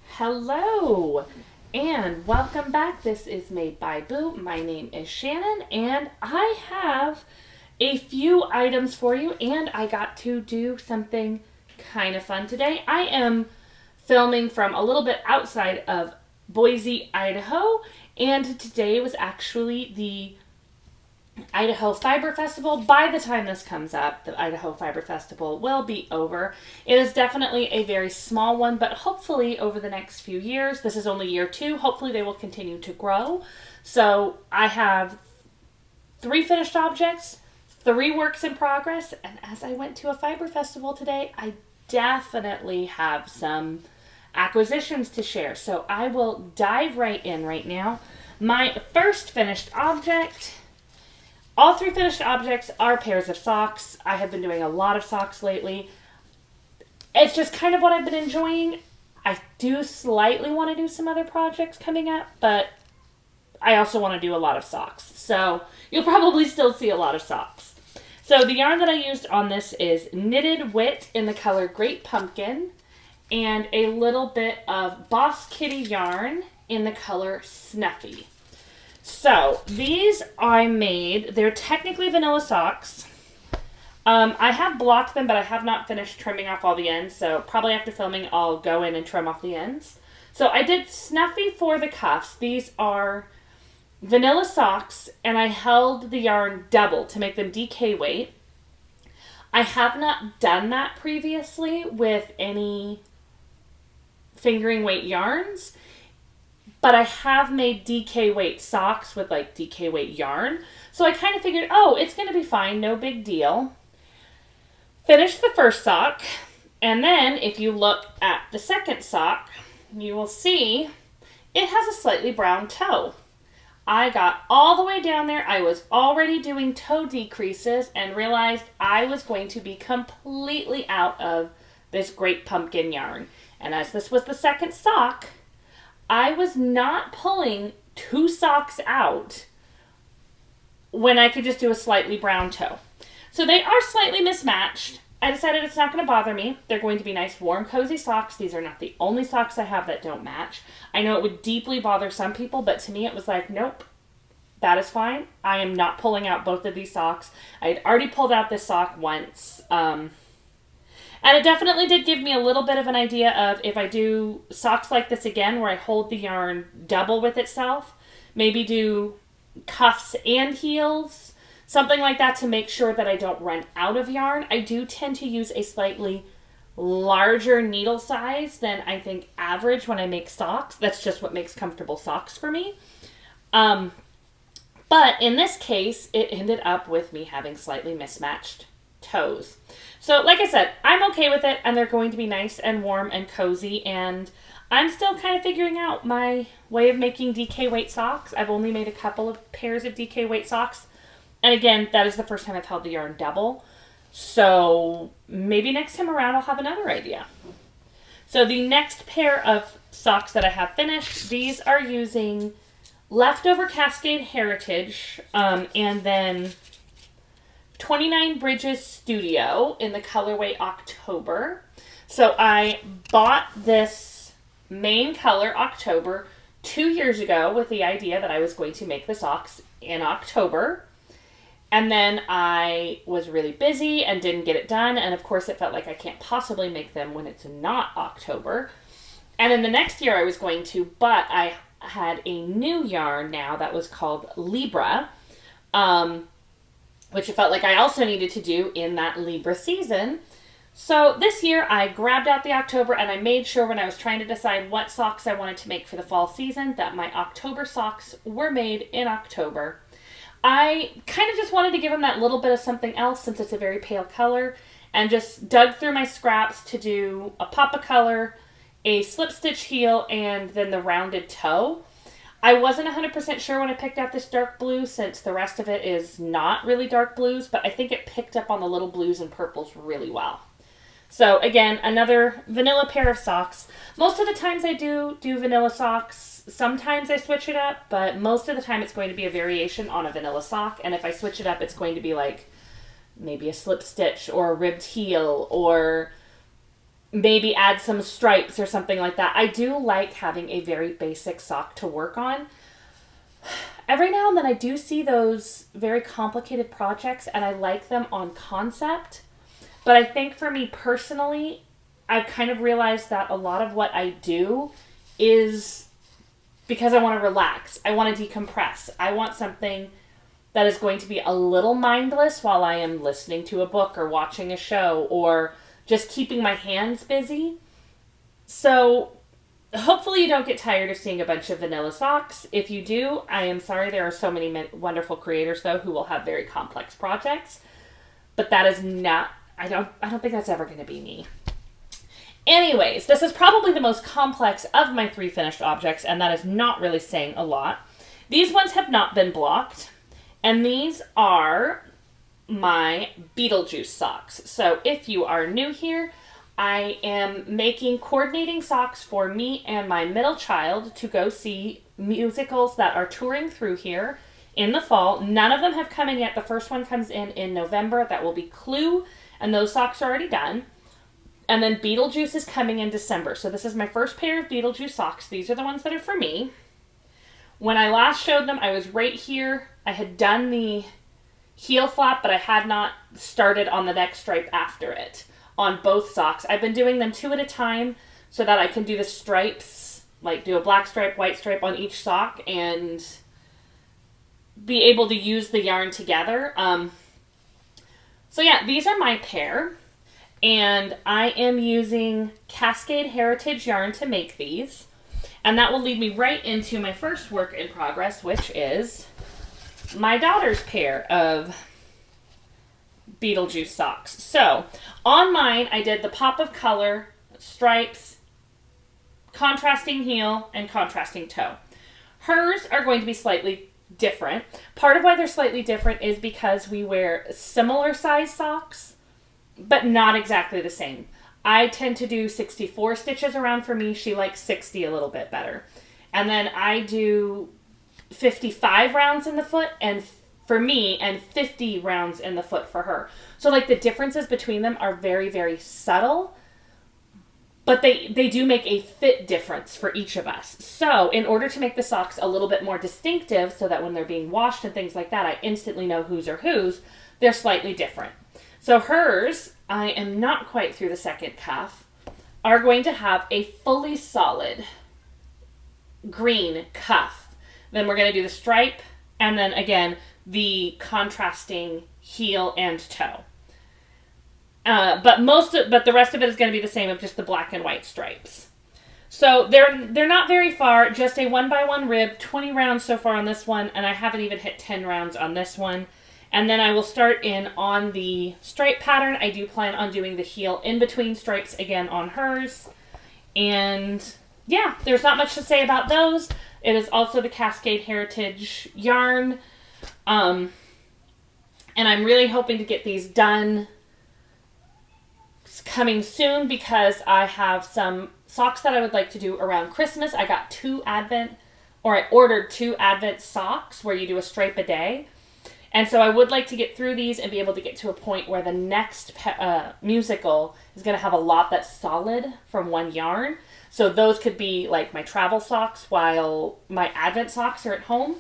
Hello and welcome back. This is Made by Boo. My name is Shannon and I have a few items for you, and I got to do something kind of fun today. I am filming from a little bit outside of Boise, Idaho, and today was actually the Idaho Fiber Festival. By the time this comes up, the Idaho Fiber Festival will be over. It is definitely a very small one, but hopefully over the next few years, this is only year 2, hopefully they will continue to grow. So I have 3 finished objects, 3 works in progress, and as I went to a fiber festival today, I definitely have some acquisitions to share. So I will dive right in right now. My first finished object, all 3 finished objects are pairs of socks. I have been doing a lot of socks lately. It's just kind of what I've been enjoying. I do slightly want to do some other projects coming up, but I also want to do a lot of socks. So you'll probably still see a lot of socks. So the yarn that I used on this is Knitted Wit in the color Great Pumpkin and a little bit of Boss Kitty yarn in the color Snuffy. So these I made, they're technically vanilla socks. I have blocked them, but I have not finished trimming off all the ends, so probably after filming I'll go in and trim off the ends. So I did Snuffy for the cuffs. These are vanilla socks, and I held the yarn double to make them DK weight. I have not done that previously with any fingering weight yarns, but I have made DK weight socks with like DK weight yarn. So I kind of figured, oh, it's going to be fine, no big deal. Finished the first sock, and then if you look at the second sock, you will see it has a slightly brown toe. I got all the way down there. I was already doing toe decreases and realized I was going to be completely out of this Great Pumpkin yarn. And as this was the second sock, I was not pulling 2 socks out when I could just do a slightly brown toe. So they are slightly mismatched. I decided it's not going to bother me. They're going to be nice, warm, cozy socks. These are not the only socks I have that don't match. I know it would deeply bother some people, but to me it was like, nope, that is fine. I am not pulling out both of these socks. I had already pulled out this sock once. And it definitely did give me a little bit of an idea of if I do socks like this again where I hold the yarn double with itself, maybe do cuffs and heels, something like that to make sure that I don't run out of yarn. I do tend to use a slightly larger needle size than I think average when I make socks. That's just what makes comfortable socks for me. But in this case, it ended up with me having slightly mismatched toes. So like I said, I'm okay with it, and they're going to be nice and warm and cozy, and I'm still kind of figuring out my way of making DK weight socks. I've only made a couple of pairs of DK weight socks, and again, that is the first time I've held the yarn double, so maybe next time around I'll have another idea. So the next pair of socks that I have finished, these are using Leftover Cascade Heritage, and then 29 Bridges Studio in the colorway October. So I bought this main color October 2 years ago with the idea that I was going to make the socks in October. And then I was really busy and didn't get it done. And of course it felt like I can't possibly make them when it's not October. And then the next year I was going to, but I had a new yarn now that was called Libra, which I felt like I also needed to do in that Libra season. So this year I grabbed out the October, and I made sure when I was trying to decide what socks I wanted to make for the fall season that my October socks were made in October. I kind of just wanted to give them that little bit of something else since it's a very pale color, and just dug through my scraps to do a pop of color, a slip stitch heel, and then the rounded toe. I wasn't 100% sure when I picked out this dark blue since the rest of it is not really dark blues, but I think it picked up on the little blues and purples really well. So again, another vanilla pair of socks. Most of the times I do vanilla socks. Sometimes I switch it up, but most of the time it's going to be a variation on a vanilla sock. And if I switch it up, it's going to be like maybe a slip stitch or a ribbed heel, or maybe add some stripes or something like that. I do like having a very basic sock to work on. Every now and then I do see those very complicated projects and I like them on concept. But I think for me personally, I've kind of realized that a lot of what I do is because I want to relax. I want to decompress. I want something that is going to be a little mindless while I am listening to a book or watching a show or just keeping my hands busy. So hopefully you don't get tired of seeing a bunch of vanilla socks. If you do, I am sorry. There are so many wonderful creators, though, who will have very complex projects. But that is not, I don't think that's ever going to be me. Anyways, this is probably the most complex of my 3 finished objects, and that is not really saying a lot. These ones have not been blocked, and these are my Beetlejuice socks. So if you are new here, I am making coordinating socks for me and my middle child to go see musicals that are touring through here in the fall. None of them have come in yet. The first one comes in November. That will be Clue, and those socks are already done. And then Beetlejuice is coming in December. So this is my first pair of Beetlejuice socks. These are the ones that are for me. When I last showed them, I was right here. I had done the heel flap, but I had not started on the next stripe after it on both socks. I've been doing them 2 at a time so that I can do the stripes, like do a black stripe, white stripe on each sock and be able to use the yarn together. So yeah, these are my pair. And I am using Cascade Heritage yarn to make these. And that will lead me right into my first work in progress, which is my daughter's pair of Beetlejuice socks. So, on mine, I did the pop of color, stripes, contrasting heel, and contrasting toe. Hers are going to be slightly different. Part of why they're slightly different is because we wear similar size socks, but not exactly the same. I tend to do 64 stitches around for me. She likes 60 a little bit better. And then I do 55 rounds in the foot and for me and 50 rounds in the foot for her. So like the differences between them are very, very subtle, but they do make a fit difference for each of us. So in order to make the socks a little bit more distinctive so that when they're being washed and things like that, I instantly know whose are whose, they're slightly different. So hers, I am not quite through the second cuff, are going to have a fully solid green cuff. Then we're going to do the stripe and then again the contrasting heel and toe. But the rest of it is going to be the same of just the black and white stripes. So they're not very far, just a 1x1 rib, 20 rounds so far on this one, and I haven't even hit 10 rounds on this one. And then I will start in on the stripe pattern. I do plan on doing the heel in between stripes again on hers. And yeah, there's not much to say about those. It is also the Cascade Heritage yarn. And I'm really hoping to get these done coming soon because I have some socks that I would like to do around Christmas. I got I ordered 2 Advent socks where you do a stripe a day. And so I would like to get through these and be able to get to a point where the next musical is going to have a lot that's solid from one yarn. So those could be like my travel socks while my Advent socks are at home.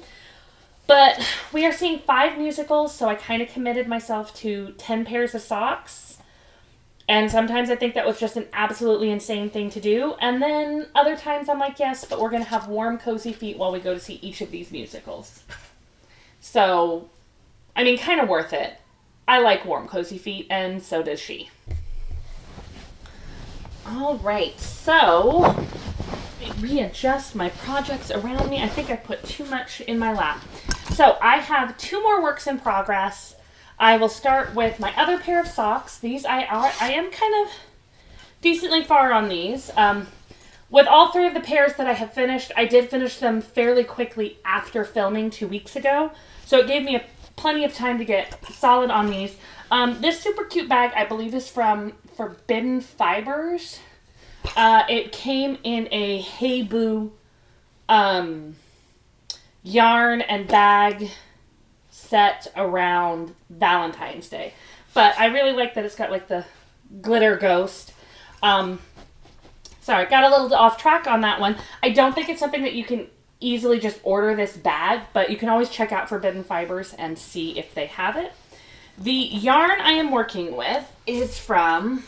But we are seeing 5 musicals, so I kind of committed myself to 10 pairs of socks. And sometimes I think that was just an absolutely insane thing to do. And then other times I'm like, yes, but we're going to have warm, cozy feet while we go to see each of these musicals. So, I mean, kind of worth it. I like warm, cozy feet, and so does she. All right, so let me readjust my projects around me. I think I put too much in my lap. So I have 2 more works in progress. I will start with my other pair of socks. These I am kind of decently far on these. With all 3 of the pairs that I have finished, I did finish them fairly quickly after filming 2 weeks ago. So it gave me plenty of time to get solid on these. This super cute bag, I believe, is from FanGirl Fibers. It came in a Hey Boo yarn and bag set around Valentine's Day. But I really like that it's got like the glitter ghost. Sorry, got a little off track on that one. I don't think it's something that you can easily just order this bag, but you can always check out Forbidden Fibers and see if they have it. The yarn I am working with is from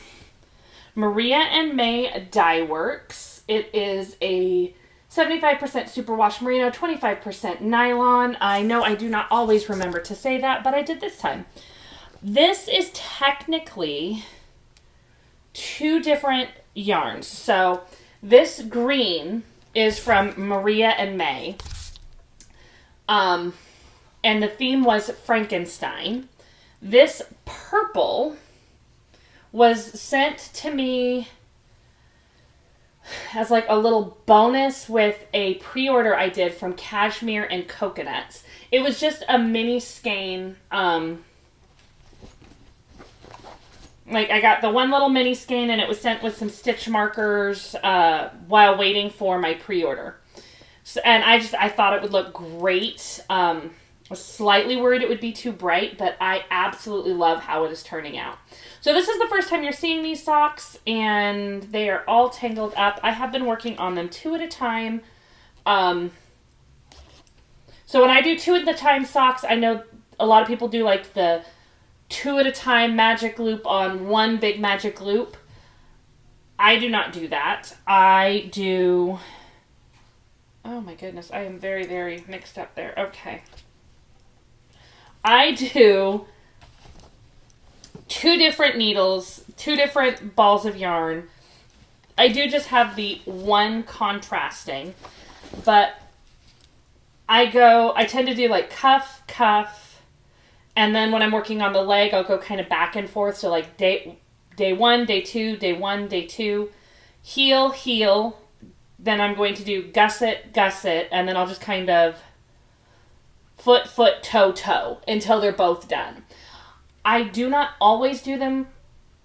Maria and May Dye Works. It is a 75% superwash merino, 25% nylon. I know I do not always remember to say that, but I did this time. This is technically two different yarns. So this green is from Maria and May. And the theme was Frankenstein. This purple was sent to me as like a little bonus with a pre-order I did from Cashmere and Coconuts. It was just a mini skein. Like, I got the one little mini skein, and it was sent with some stitch markers while waiting for my pre-order. So, and I thought it would look great. I was slightly worried it would be too bright, but I absolutely love how it is turning out. So this is the first time you're seeing these socks, and they are all tangled up. I have been working on them 2 at a time. So when I do 2 at a time socks, I know a lot of people do like the 2 at a time magic loop on one big magic loop. I do not do that. I do... Oh my goodness, I am very, very mixed up there. Okay. I do 2 different needles, 2 different balls of yarn. I do just have the one contrasting, but I tend to do like cuff, cuff, and then when I'm working on the leg, I'll go kind of back and forth. So like day 1, day 2, day 1, day 2, heel, heel. Then I'm going to do gusset, gusset, and then I'll just kind of foot, foot, toe, toe until they're both done. I do not always do them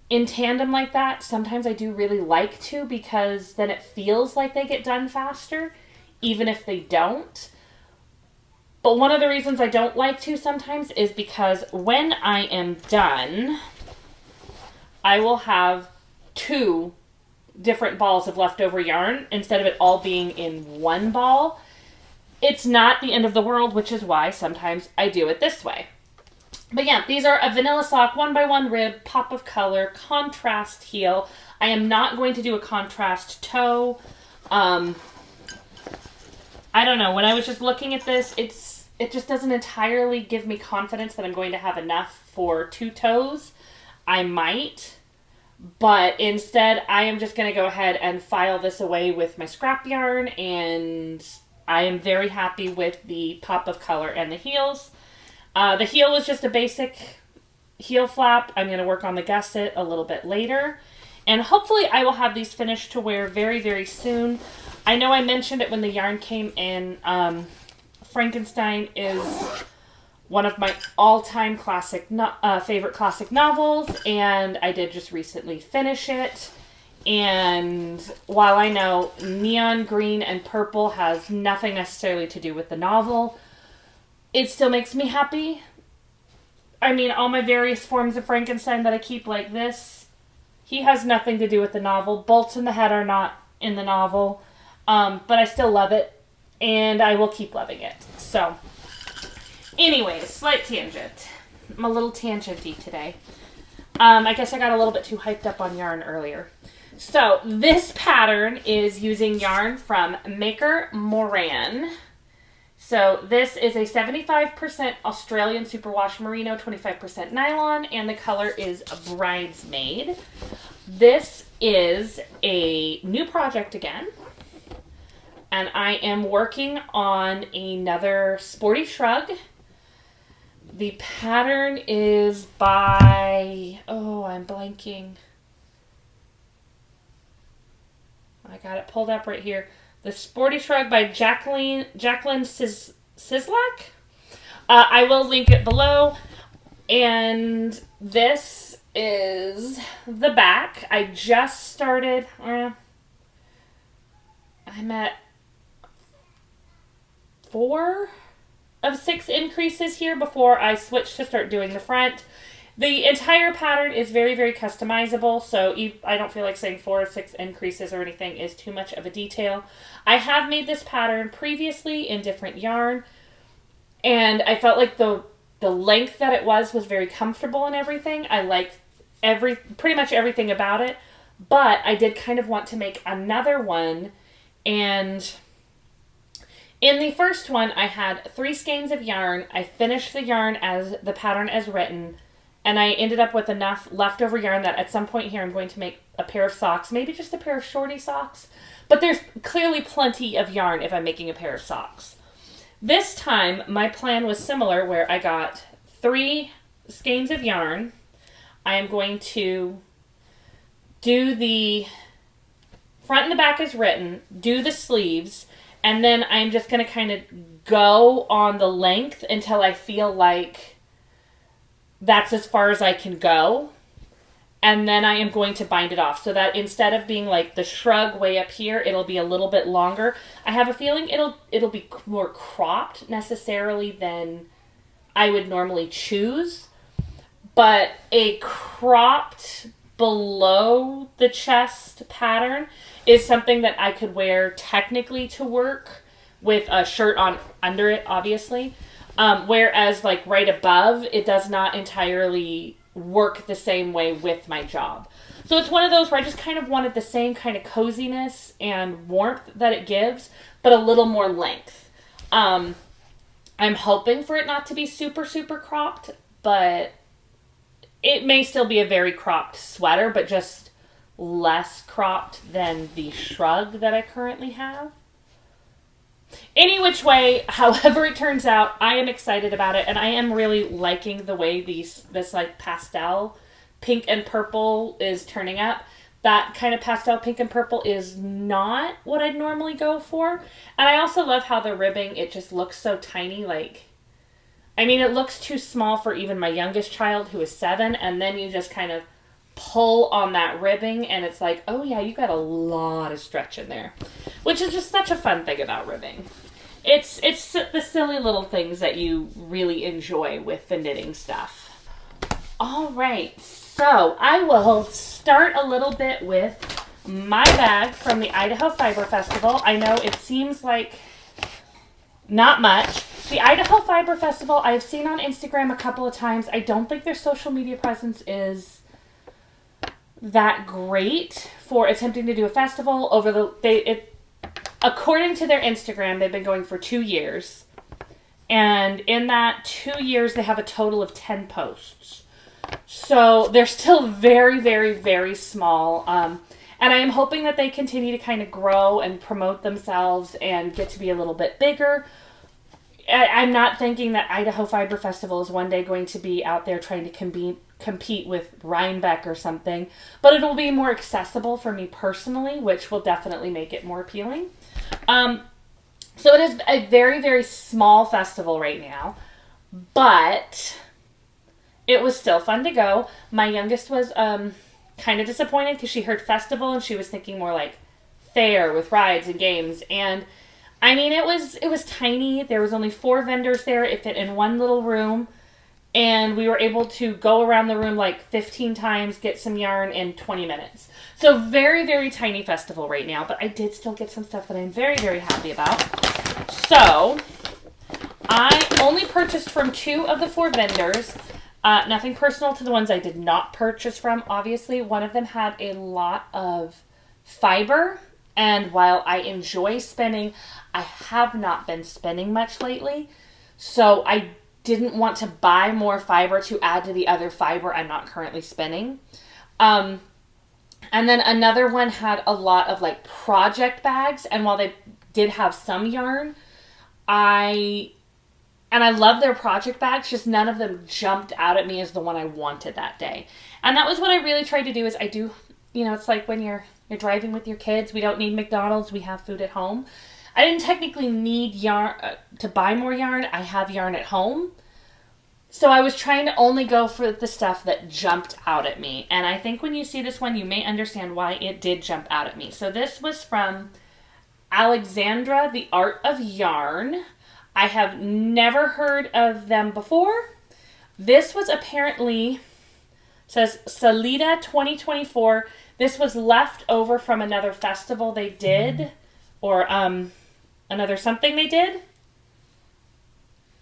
in tandem like that. Sometimes I do really like to, because then it feels like they get done faster, even if they don't. But one of the reasons I don't like to sometimes is because when I am done, I will have 2 different balls of leftover yarn instead of it all being in one ball. It's not the end of the world, which is why sometimes I do it this way. But yeah, these are a vanilla sock, 1x1 rib, pop of color, contrast heel. I am not going to do a contrast toe. I don't know. When I was just looking at this, it just doesn't entirely give me confidence that I'm going to have enough for 2 toes. I might, but instead I am just going to go ahead and file this away with my scrap yarn, and I am very happy with the pop of color and the heels. The heel was just a basic heel flap. I'm going to work on the gusset a little bit later, and hopefully I will have these finished to wear very, very soon. I know I mentioned it when the yarn came in. Frankenstein is one of my all-time favorite classic novels, and I did just recently finish it. And while I know neon green and purple has nothing necessarily to do with the novel, it still makes me happy. I mean, all my various forms of Frankenstein that I keep like this, he has nothing to do with the novel. Bolts in the head are not in the novel, but I still love it, and I will keep loving it. So, anyways, slight tangent. I'm a little tangenty today. I guess I got a little bit too hyped up on yarn earlier. So, this pattern is using yarn from Maker Moran. So, this is a 75% Australian superwash merino, 25% nylon, and the color is Bridesmaid. This is a new project again, and I am working on another Sporti Shrug. The pattern is by, I'm blanking. I got it pulled up right here. The Sporti Shrug by Jacqueline Sislak. I will link it below. And this is the back. I just started. I'm at 4 of 6 increases here before I switch to start doing the front. The entire pattern is very, very customizable, so I don't feel like saying 4 or 6 increases or anything is too much of a detail. I have made this pattern previously in different yarn, and I felt like the length that it was very comfortable and everything. I liked pretty much everything about it, but I did kind of want to make another one, and in the first one, I had 3 skeins of yarn. I finished the yarn as the pattern as written, and I ended up with enough leftover yarn that at some point here I'm going to make a pair of socks, maybe just a pair of shorty socks. But there's clearly plenty of yarn if I'm making a pair of socks. This time, my plan was similar, where I got 3 skeins of yarn. I am going to do the front and the back as written, do the sleeves, and then I'm just going to kind of go on the length until I feel like that's as far as I can go. And then I am going to bind it off so that instead of being like the shrug way up here, it'll be a little bit longer. I have a feeling it'll be more cropped necessarily than I would normally choose. But a cropped below the chest pattern is something that I could wear technically to work with a shirt on under it, obviously. Whereas like right above, it does not entirely work the same way with my job. So it's one of those where I just kind of wanted the same kind of coziness and warmth that it gives, but a little more length. I'm hoping for it not to be super, super cropped, but it may still be a very cropped sweater, but just less cropped than the shrug that I currently have. Any which way, however it turns out, I am excited about it, and I am really liking the way this like pastel pink and purple is turning up. That kind of pastel pink and purple is not what I'd normally go for. And I also love how the ribbing, it just looks so tiny. Like, I mean, it looks too small for even my youngest child, who is 7, and then you just kind of pull on that ribbing, and it's like, oh yeah, you got a lot of stretch in there, which is just such a fun thing about ribbing. It's the silly little things that you really enjoy with the knitting stuff. All right, so I will start a little bit with my bag from the Idaho Fiber Festival. I know it seems like not much. The Idaho Fiber Festival I've seen on Instagram a couple of times. I don't think their social media presence is that great for attempting to do a festival. According to their Instagram, they've been going for 2 years, and in that 2 years they have a total of 10 posts, so they're still very, very, very small, and I am hoping that they continue to kind of grow and promote themselves and get to be a little bit bigger. I'm not thinking that Idaho Fiber Festival is one day going to be out there trying to compete with Rhinebeck or something, but it'll be more accessible for me personally, which will definitely make it more appealing. So it is a very, very small festival right now, but it was still fun to go. My youngest was kind of disappointed because she heard festival and she was thinking more like fair with rides and games, and I mean, it was tiny. There was only 4 vendors there. It fit in one little room. And we were able to go around the room like 15 times, get some yarn in 20 minutes. So very, very tiny festival right now. But I did still get some stuff that I'm very, very happy about. So I only purchased from 2 of the 4 vendors. Nothing personal to the ones I did not purchase from. Obviously, one of them had a lot of fiber. And while I enjoy spinning, I have not been spinning much lately. So I didn't want to buy more fiber to add to the other fiber I'm not currently spinning. And then another one had a lot of like project bags. And while they did have some yarn, I love their project bags, just none of them jumped out at me as the one I wanted that day. And that was what I really tried to do. Is it's like when you're driving with your kids. We don't need McDonald's. We have food at home. I didn't technically need yarn to buy more yarn. I have yarn at home. So I was trying to only go for the stuff that jumped out at me. And I think when you see this one, you may understand why it did jump out at me. So this was from Alexandra, The Art of Yarn. I have never heard of them before. This was apparently says Salida 2024. This was left over from another festival they did, or another something they did.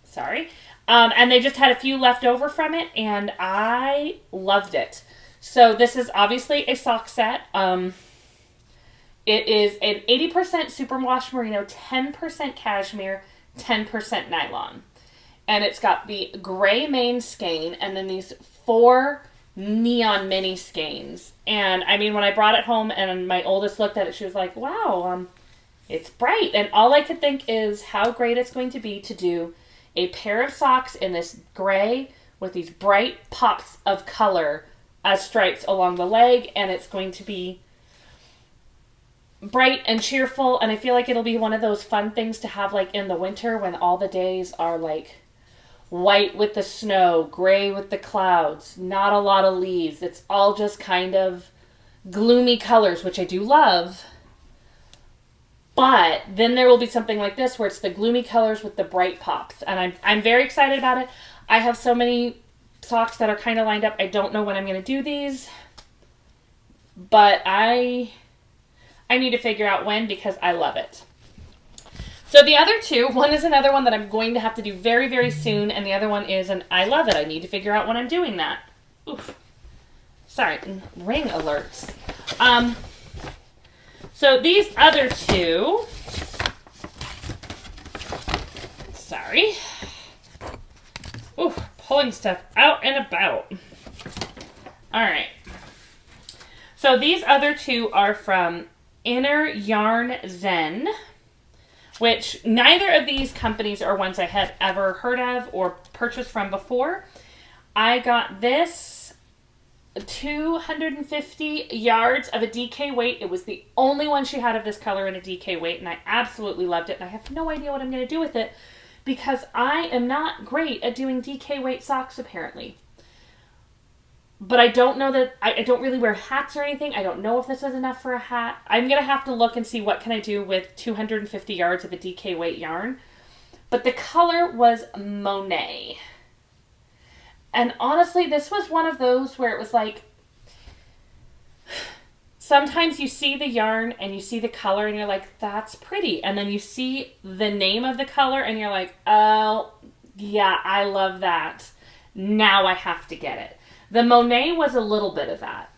Sorry. And they just had a few left over from it, and I loved it. So this is obviously a sock set. It is an 80% superwash merino, 10% cashmere, 10% nylon. And it's got the gray main skein and then these 4 neon mini skeins. And I mean, when I brought it home and my oldest looked at it, she was like, wow, it's bright. And all I could think is how great it's going to be to do a pair of socks in this gray with these bright pops of color as stripes along the leg. And it's going to be bright and cheerful, and I feel like it'll be one of those fun things to have like in the winter when all the days are like white with the snow, gray with the clouds, not a lot of leaves. It's all just kind of gloomy colors, which I do love. But then there will be something like this where it's the gloomy colors with the bright pops, and I'm very excited about it. I have so many socks that are kind of lined up. I don't know when I'm going to do these, but I need to figure out when because I love it. So the other two, one is another one that I'm going to have to do very, very soon, and the other one is an I love it. I need to figure out when I'm doing that. Oof. Sorry, ring alerts. So these other two, sorry. Oof, pulling stuff out and about. All right. So these other two are from Inner Yarn Zen, which neither of these companies are ones I had ever heard of or purchased from before. I got this 250 yards of a DK weight. It was the only one she had of this color in a DK weight, and I absolutely loved it. And I have no idea what I'm going to do with it because I am not great at doing DK weight socks, apparently. But I don't know that, I don't really wear hats or anything. I don't know if this is enough for a hat. I'm going to have to look and see what can I do with 250 yards of a DK weight yarn. But the color was Monet. And honestly, this was one of those where it was like, sometimes you see the yarn and you see the color and you're like, that's pretty. And then you see the name of the color and you're like, oh, yeah, I love that. Now I have to get it. The Monet was a little bit of that.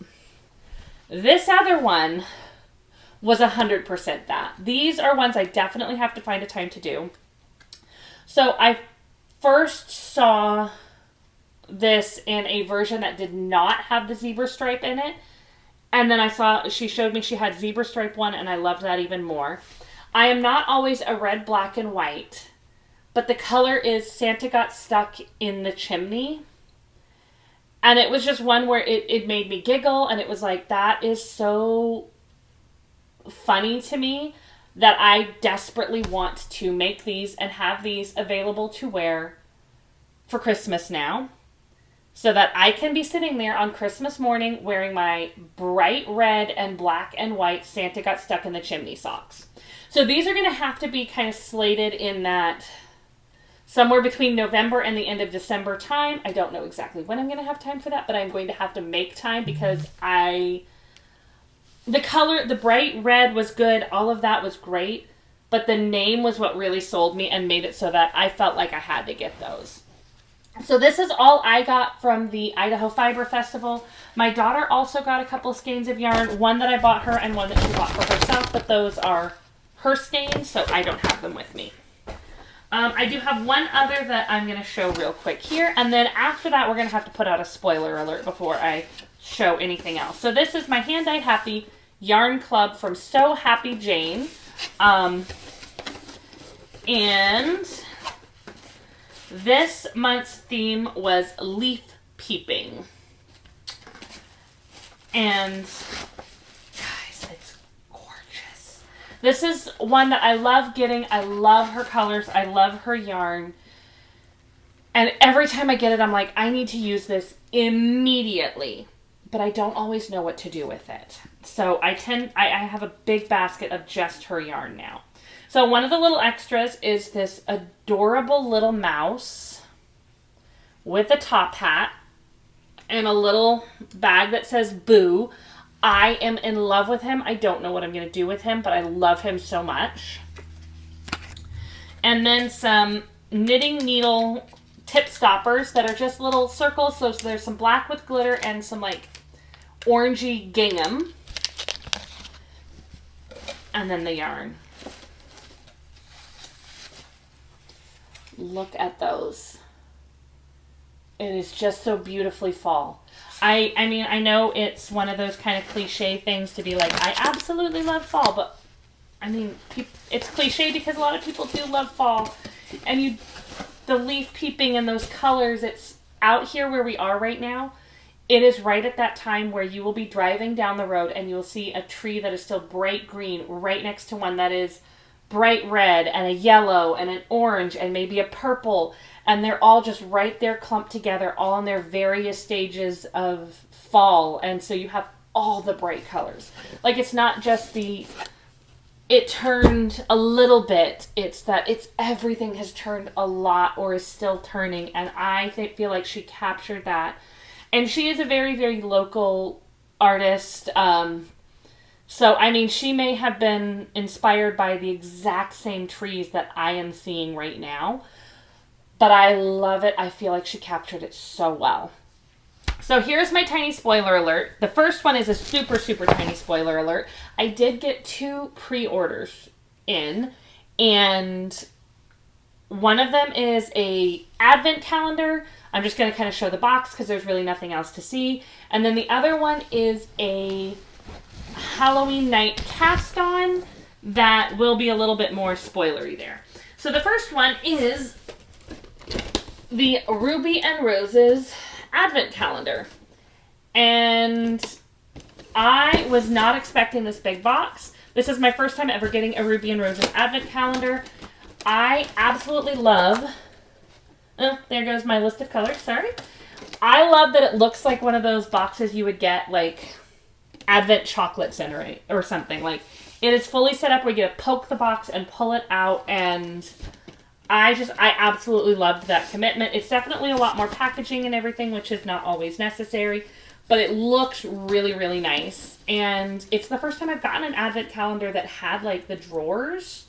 This other one was 100% that. These are ones I definitely have to find a time to do. So I first saw this in a version that did not have the zebra stripe in it. And then she showed me she had zebra stripe one, and I loved that even more. I am not always a red, black, and white, but the color is Santa Got Stuck in the Chimney. And it was just one where it made me giggle, and it was like, that is so funny to me that I desperately want to make these and have these available to wear for Christmas now. So that I can be sitting there on Christmas morning wearing my bright red and black and white Santa Got Stuck in the Chimney socks. So these are going to have to be kind of slated in that somewhere between November and the end of December time. I don't know exactly when I'm going to have time for that, but I'm going to have to make time because the color, the bright red was good. All of that was great. But the name was what really sold me and made it so that I felt like I had to get those. So this is all I got from the Idaho Fiber Festival. My daughter also got a couple of skeins of yarn. One that I bought her and one that she bought for herself. But those are her skeins, so I don't have them with me. I do have one other that I'm going to show real quick here. And then after that, we're going to have to put out a spoiler alert before I show anything else. So this is my Hand-Dyed Happy Yarn Club from So Happy Jane. And this month's theme was leaf peeping. And guys, it's gorgeous. This is one that I love getting. I love her colors. I love her yarn. And every time I get it, I'm like, I need to use this immediately. But I don't always know what to do with it. So I have a big basket of just her yarn now. So one of the little extras is this adorable little mouse with a top hat. and a little bag that says Boo. I am in love with him. I don't know what I'm going to do with him, but I love him so much. And then some knitting needle tip stoppers that are just little circles. So there's some black with glitter and some like orangey gingham. And then the yarn. Look at those. It is just so beautifully fall. I mean, I know it's one of those kind of cliche things to be like, I absolutely love fall, but I mean, it's cliche because a lot of people do love fall. And the leaf peeping and those colors, it's out here where we are right now. It is right at that time where you will be driving down the road and you'll see a tree that is still bright green right next to one that is bright red and a yellow and an orange and maybe a purple. And they're all just right there clumped together, all in their various stages of fall. And so you have all the bright colors. Like, it's not just it turned a little bit. It's that everything has turned a lot or is still turning. And I feel like she captured that. And she is a very, very local artist. So, I mean, she may have been inspired by the exact same trees that I am seeing right now. But I love it. I feel like she captured it so well. So here's my tiny spoiler alert. The first one is a super, super tiny spoiler alert. I did get 2 pre-orders in. And one of them is a advent calendar. I'm just going to kind of show the box because there's really nothing else to see. And then the other one is a Halloween night cast on that will be a little bit more spoilery there. So the first one is the Ruby and Roses advent calendar. And I was not expecting this big box. This is my first time ever getting a Ruby and Roses advent calendar. I absolutely love... Oh, there goes my list of colors, sorry. I love that it looks like one of those boxes you would get, like, Advent chocolates in or something. Like, it is fully set up where you get to poke the box and pull it out, and I absolutely loved that commitment. It's definitely a lot more packaging and everything, which is not always necessary, but it looks really, really nice. And it's the first time I've gotten an Advent calendar that had, like, the drawers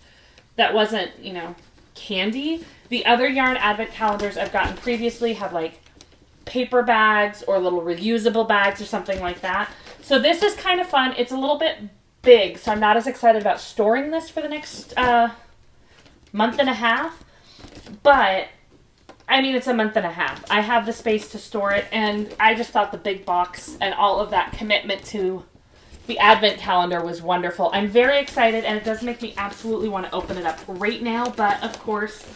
that wasn't, you know, candy. The other yarn advent calendars I've gotten previously have like paper bags or little reusable bags or something like that. So this is kind of fun. It's a little bit big, so I'm not as excited about storing this for the next month and a half. But, I mean, it's a month and a half. I have the space to store it, and I just thought the big box and all of that commitment to the advent calendar was wonderful. I'm very excited, and it does make me absolutely want to open it up right now, but of course,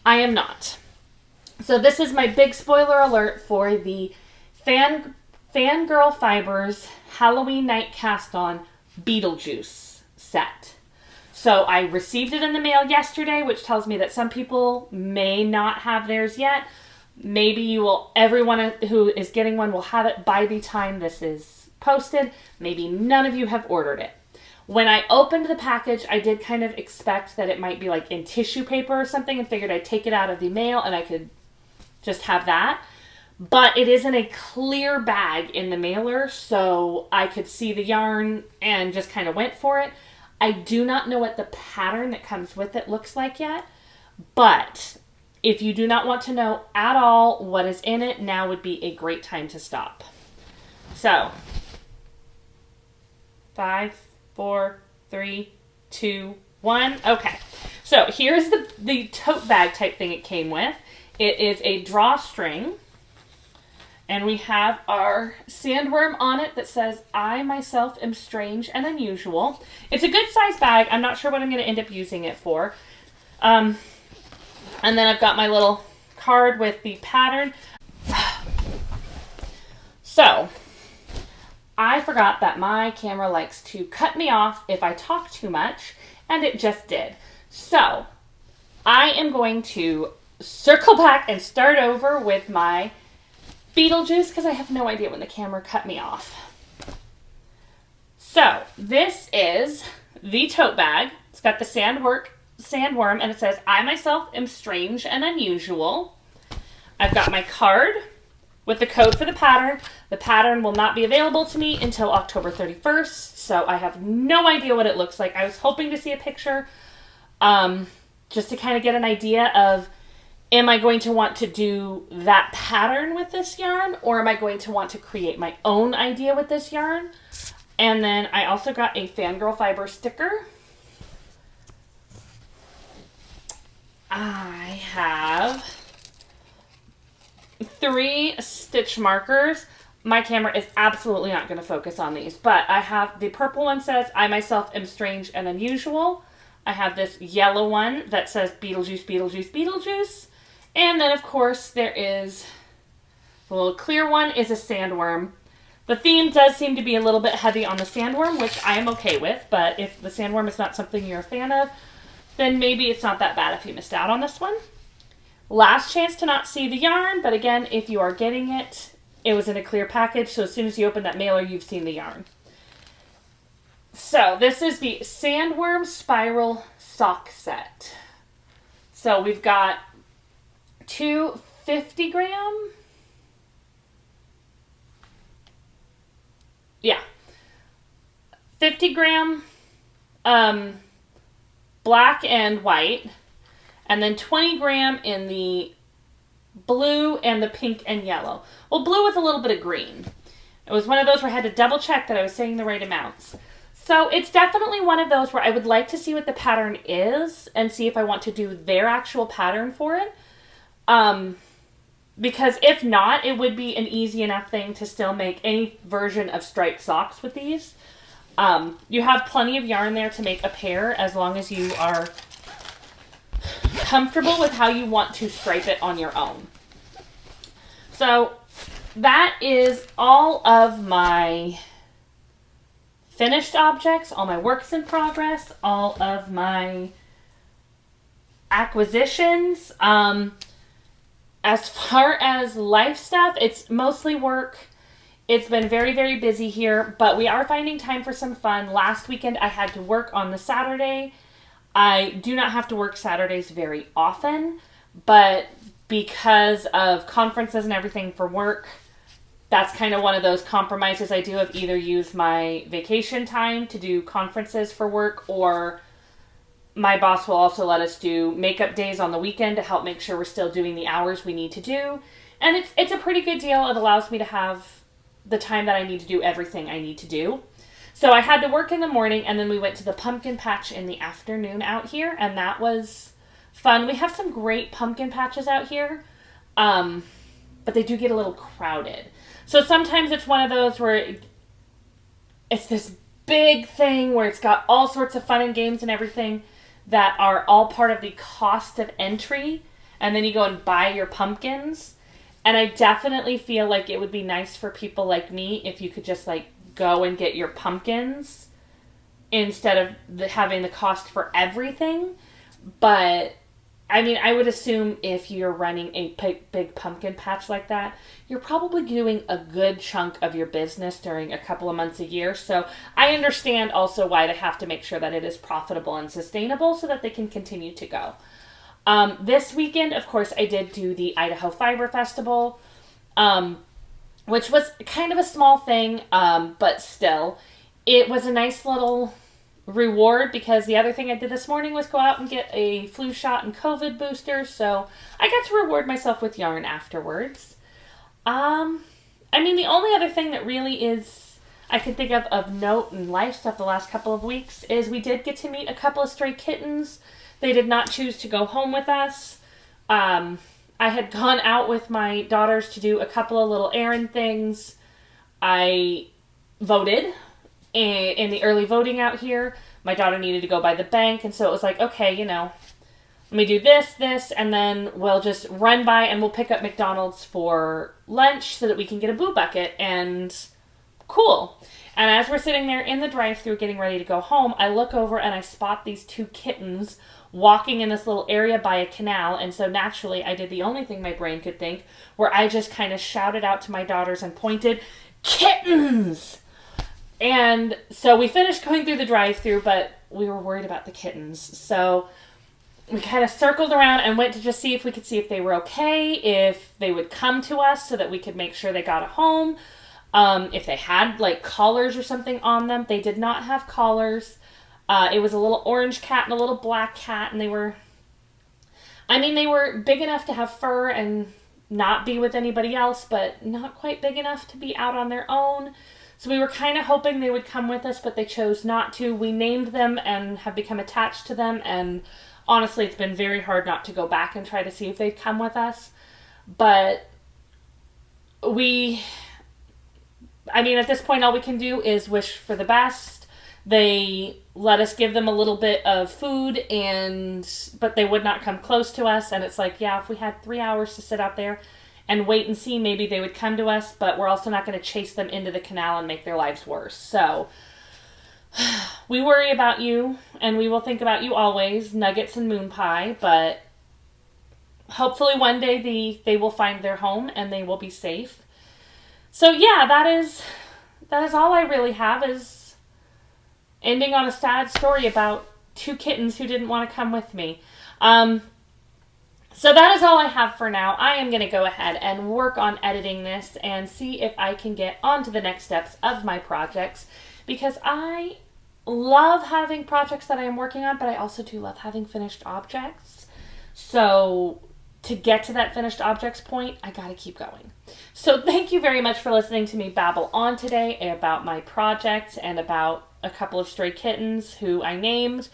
I am not. So this is my big spoiler alert for the FanGirl Fibers Halloween Night Cast On Beetlejuice set. So I received it in the mail yesterday, which tells me that some people may not have theirs yet. Maybe everyone who is getting one will have it by the time this is posted. Maybe none of you have ordered it. When I opened the package, I did kind of expect that it might be like in tissue paper or something and figured I'd take it out of the mail and I could just have that. But it is in a clear bag in the mailer, so I could see the yarn and just kind of went for it. I do not know what the pattern that comes with it looks like yet, but if you do not want to know at all what is in it, now would be a great time to stop. So, 5, 4, 3, 2, 1. Okay. So here's the tote bag type thing it came with. It is a drawstring. And we have our sandworm on it that says, I myself am strange and unusual. It's a good size bag. I'm not sure what I'm going to end up using it for. And then I've got my little card with the pattern. So, I forgot that my camera likes to cut me off if I talk too much, and it just did. So, I am going to circle back and start over with my Beetlejuice because I have no idea when the camera cut me off. So, this is the tote bag. It's got the sandworm, and it says, I myself am strange and unusual. I've got my card, with the code for the pattern. The pattern will not be available to me until October 31st, so I have no idea what it looks like. I was hoping to see a picture just to kind of get an idea of, am I going to want to do that pattern with this yarn, or am I going to want to create my own idea with this yarn? And then I also got a FanGirl Fibers sticker. I have 3 stitch markers. My camera is absolutely not going to focus on these, but I have the purple one says, I myself am strange and unusual. I have this yellow one that says Beetlejuice, Beetlejuice, Beetlejuice. And then, of course, there is the little clear one is a sandworm. The theme does seem to be a little bit heavy on the sandworm, which I am okay with, but if the sandworm is not something you're a fan of, then maybe it's not that bad if you missed out on this one. Last chance to not see the yarn, but again, if you are getting it, it was in a clear package, so as soon as you open that mailer, you've seen the yarn. So this is the Sandworm Spiral Sock Set. So we've got 2 50-gram. Yeah. 50-gram black and white. And then 20-gram in the blue and the pink and yellow. Well, blue with a little bit of green. It was one of those where I had to double check that I was saying the right amounts. So it's definitely one of those where I would like to see what the pattern is and see if I want to do their actual pattern for it. Because if not, it would be an easy enough thing to still make any version of striped socks with these. You have plenty of yarn there to make a pair as long as you are comfortable with how you want to stripe it on your own. So that is all of my finished objects, all my works in progress, all of my acquisitions. As far as life stuff, it's mostly work. It's been very, very busy here, but we are finding time for some fun. Last weekend I had to work on the Saturday. I do not have to work Saturdays very often, but because of conferences and everything for work, that's kind of one of those compromises I do of either use my vacation time to do conferences for work, or my boss will also let us do makeup days on the weekend to help make sure we're still doing the hours we need to do. And it's a pretty good deal. It allows me to have the time that I need to do everything I need to do. So I had to work in the morning, and then we went to the pumpkin patch in the afternoon out here, and that was fun. We have some great pumpkin patches out here, but they do get a little crowded. So sometimes it's one of those where it's this big thing where it's got all sorts of fun and games and everything that are all part of the cost of entry, and then you go and buy your pumpkins. And I definitely feel like it would be nice for people like me if you could just like go and get your pumpkins instead of having the cost for everything. But I mean, I would assume if you're running a big pumpkin patch like that, you're probably doing a good chunk of your business during a couple of months a year. So I understand also why they have to make sure that it is profitable and sustainable so that they can continue to go. This weekend, of course, I did do the Idaho Fiber Festival, which was kind of a small thing, but still, it was a nice little reward because the other thing I did this morning was go out and get a flu shot and COVID booster, so I got to reward myself with yarn afterwards. I mean, the only other thing that really is I can think of note and life stuff the last couple of weeks is we did get to meet a couple of stray kittens. They did not choose to go home with us. I had gone out with my daughters to do a couple of little errand things. I voted in the early voting out here. My daughter needed to go by the bank, and so it was like, okay, you know, let me do this, and then we'll just run by and we'll pick up McDonald's for lunch so that we can get a boo bucket, and cool. And as we're sitting there in the drive-thru getting ready to go home, I look over and I spot these 2 kittens walking in this little area by a canal, and so naturally I did the only thing my brain could think, where I just kind of shouted out to my daughters and pointed, "Kittens!" And so we finished going through the drive-thru, but we were worried about the kittens. So we kind of circled around and went to just see if we could see if they were okay, if they would come to us so that we could make sure they got a home. If they had like collars or something on them. They did not have collars. It was a little orange cat and a little black cat, and they were big enough to have fur and not be with anybody else, but not quite big enough to be out on their own. So we were kind of hoping they would come with us, but they chose not to. We named them and have become attached to them, and honestly, it's been very hard not to go back and try to see if they'd come with us. But at this point, all we can do is wish for the best. They let us give them a little bit of food, but they would not come close to us. And it's like, yeah, if we had 3 hours to sit out there and wait and see, maybe they would come to us, but we're also not going to chase them into the canal and make their lives worse. So we worry about you, and we will think about you always, Nuggets and Moon Pie, but hopefully one day they will find their home and they will be safe. So yeah, that is all I really have, is ending on a sad story about 2 kittens who didn't want to come with me. So that is all I have for now. I am going to go ahead and work on editing this and see if I can get on to the next steps of my projects, because I love having projects that I am working on, but I also do love having finished objects. So to get to that finished objects point, I got to keep going. So thank you very much for listening to me babble on today about my projects and about a couple of stray kittens who I named.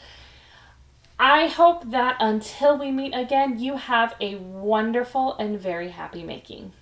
I hope that until we meet again, you have a wonderful and very happy making.